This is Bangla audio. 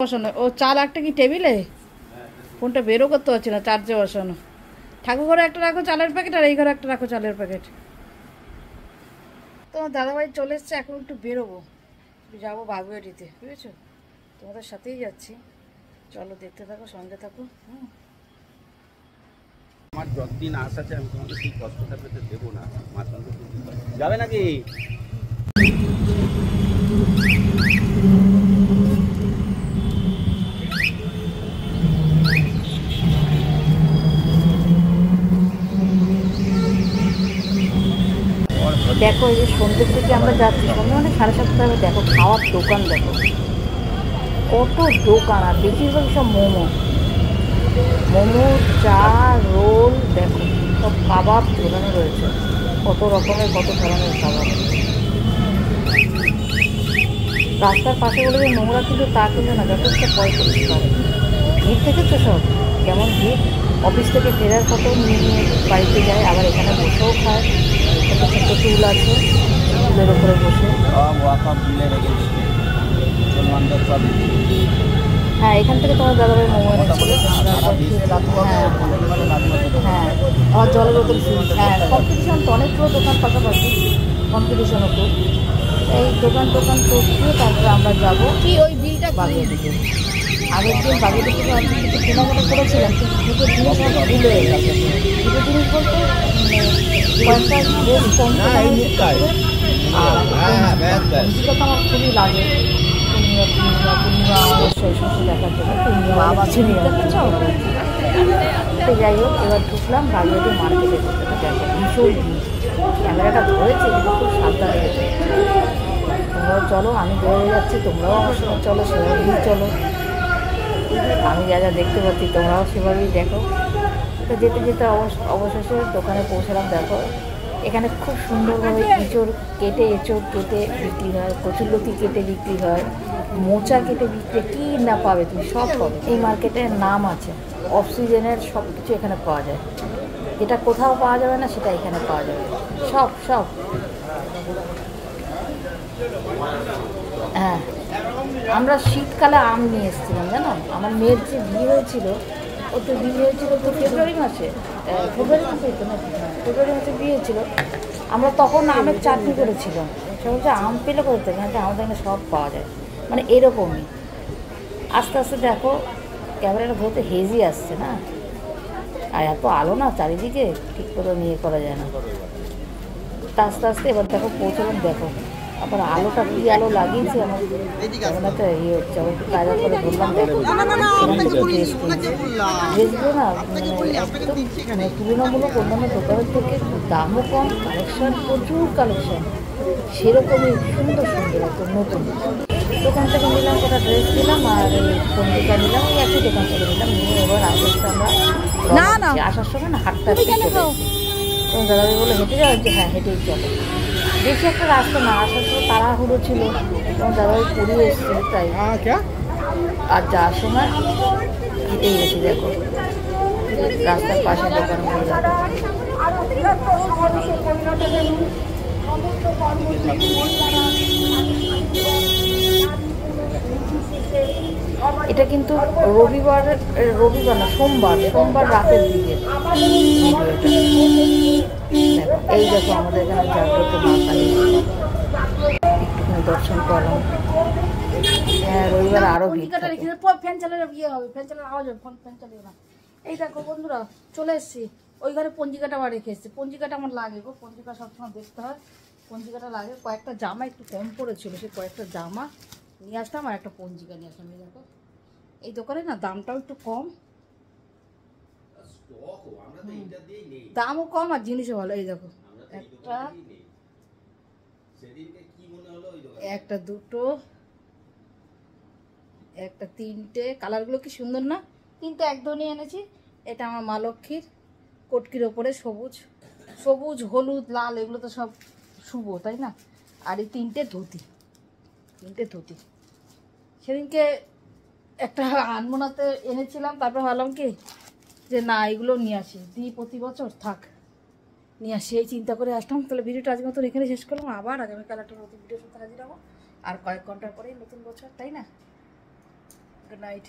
বসানো ও চাল একটা কি টেবিলে ফোনটা বেরও করতে পারছি না, চার্জে বসানো। ঠাকুর ঘরে একটা রাখো চালের প্যাকেট আর এই ঘরে একটা রাখো চালের প্যাকেট। তোমার দাদাভাই চলে এসছে, এখন একটু বেরোবো, যাবো বাগুয়াটিতে, বুঝেছো? তোমাদের সাথেই যাচ্ছি, চলো দেখতে থাকো, সঙ্গে থাকো। আমার যতদিন আশ আছে আমি তোমাকে সেই কষ্টটা পেতে দেবো না। যাবে নাকি? দেখো এই যে সন্ধ্যের থেকে আমরা যাচ্ছি, সন্ধ্যে মানে 7:30 দেখো খাওয়ার দোকান, দেখো কত দোকান, আর বেশিরভাগ সব মোমো, চা, রোল, দেখো সব কাবাব ঝোলানো রয়েছে, কত রকমের কত ধরনের কাবাব। রাস্তার পাশে বলে যে নোংরা, কিন্তু তা কিন্তু না, যথেষ্ট পরিষ্কার। ভিড় থেকেছো সব কেমন ভিড়, অফিস থেকে ফেরার কত নিয়ে নিয়ে বাড়িতে যায়, আবার এখানে বসেও খায়, ছোটো ছোটো টুল আছে, টুলের ওপরে বসে। হ্যাঁ, এখান থেকে তোমার দাদাভাই মোমো এনেছিল। হ্যাঁ, আমার জলের বোতল, হ্যাঁ কম্পিটিশন তো অনেকগুলো দোকান পাশাপাশি, কম্পিটিশন হতো। এই দোকান টপকিয়ে তারপরে আমরা যাবো কি ওই বিলটা বাগিয়ে। আগের দিন বাগিয়ে থেকে আমি কিছু কেনাকাটা করেছিলাম, কিন্তু দুটো জিনিস আমার ভুল হয়ে গেছে। দুটো জিনিস বলতে কয়েকটা বেশ কম আর পঞ্জিকা তো আমার খুবই লাগে, পূর্ণিমা অবশ্যই শ্বশুর দেখার জন্য, পূর্ণিমা কিছু নিয়ে তো যাই হোক, এবার ঢুকলাম বাগিয়ে মার্কেটে। দেখো ভীষণ ভিড়, ক্যামেরাটা ধরেছে কিন্তু খুব সাবধানে গেছে। তোমরাও চলো, আমি দৌড়ে যাচ্ছি, তোমরাও আমার সঙ্গে চলো, সেভাবেই চলো। আমি যা যা দেখতে পাচ্ছি তোমরাও সেভাবেই দেখো। তো যেতে যেতে অবশেষে দোকানে পৌঁছালাম। দেখো এখানে খুব সুন্দরভাবে এঁচড় কেটে বিক্রি হয়, কচুরলতি কেটে বিক্রি হয়, মোচা কেটে বিক্রি, কী না পাবে তুমি সব পাবে। এই মার্কেটের নাম আছে, অফ সিজনের সব কিছু এখানে পাওয়া যায়, যেটা কোথাও পাওয়া যাবে না সেটা এখানে পাওয়া যাবে, সব। হ্যাঁ, আমরা শীতকালে আম নিয়ে এসেছিলাম, জানো? আমার মেয়ের যে বিয়ে হয়েছিল, ও তো বিয়ে হয়েছিল তো ফেব্রুয়ারি মাসেই তো না, ফেব্রুয়ারি মাসে বিয়ে হয়েছিল। আমরা তখন আমের চাটনি করেছিলাম, সে বলছে আম পেলে করতে না, আমাদের এখানে সব পাওয়া যায়, মানে এরকমই। আস্তে আস্তে দেখো ক্যামেরাটা ধরতে হেজি আসছে না, আর এত আলো না চারিদিকে, ঠিক করে নিয়ে করা যায় না। আস্তে আস্তে এবার দেখো পৌঁছলাম। দেখো আবার আলোটা কি আলো লাগিয়েছে আমার ক্যামেরাতে, ইয়ে হচ্ছে, আবার একটু কায়দা করে বললাম দেখো ড্রেসগুলো না একদম তুলনামূলক অন্যান্য দোকানের থেকে দামও কম, কালেকশন প্রচুর কালেকশন, সেরকমই সুন্দর একদম নতুন। দোকান থেকে নিলাম কটা ড্রেস নিলাম, আর পঞ্জিকা নিলাম, ওই একই দোকান থেকে নিলাম, নিয়ে এবার আস্তে আমরা আসার সময় না হাঁটতে তখন দাদাভাই বলে হেঁটে যাওয়া, যে হ্যাঁ হেঁটেই চলো, বেশি একটা রাস্তা না, আসার সময় তাড়াহুড়ো ছিল, তখন দাদাভাই পড়িয়ে এসছে তাই, আর যাওয়ার সময় হেঁটেই গেছি। দেখো রাস্তার পাশে দোকানগুলো, এটা কিন্তু রবিবার না, সোমবার রাতের দিকে। এই দেখো আমাদের এখানে জাগ্রত মা কালী, একটুখানি দর্শন করলাম। হ্যাঁ, রবিবার আরো ভিড় থাকে। ফ্যান চালালে ইয়ে হবে, ফ্যান চালালে আওয়াজ হবে, ফ্যান চালিয়ে না। এই দেখো বন্ধুরা চলে এসেছি, ওই ঘরে পঞ্জিকাটা আবার রেখে এসেছি, পঞ্জিকাটা আমার লাগে গো, পঞ্জিকা সবসময় দেখতে হয়, পঞ্জিকাটা লাগে। কয়েকটা জামা একটু কম পড়েছিল, সে কয়েকটা জামা নিয়ে আসতাম আর একটা পঞ্জিকা নিয়ে আসলাম। দেখো এই দোকানে না দামটাও একটু কম, দামও কম আর জিনিসও ভালো। এই দেখো একটা দুটো একটা তিনটে, কালারগুলো কি সুন্দর না, তিনটে একদমই এনেছি। এটা আমার মা লক্ষ্মীর, কটকির ওপরে সবুজ হলুদ লাল, এগুলো তো সব শুভ তাই না। আর এই তিনটে ধুতি সেদিনকে একটা আনমোনাতে এনেছিলাম, তারপর ভাবলাম কি যে না এগুলো নিয়ে আসি, দিই প্রতি বছর, থাক নিয়ে আসি, এই চিন্তা করে আসলাম। তাহলে ভিডিওটা আজকে মতন এখানে শেষ করলাম, আবার আগামীকাল একটা নতুন ভিডিওর সাথে হাজির হবো, আর কয়েক ঘন্টার পরেই নতুন বছর তাই না। Good night.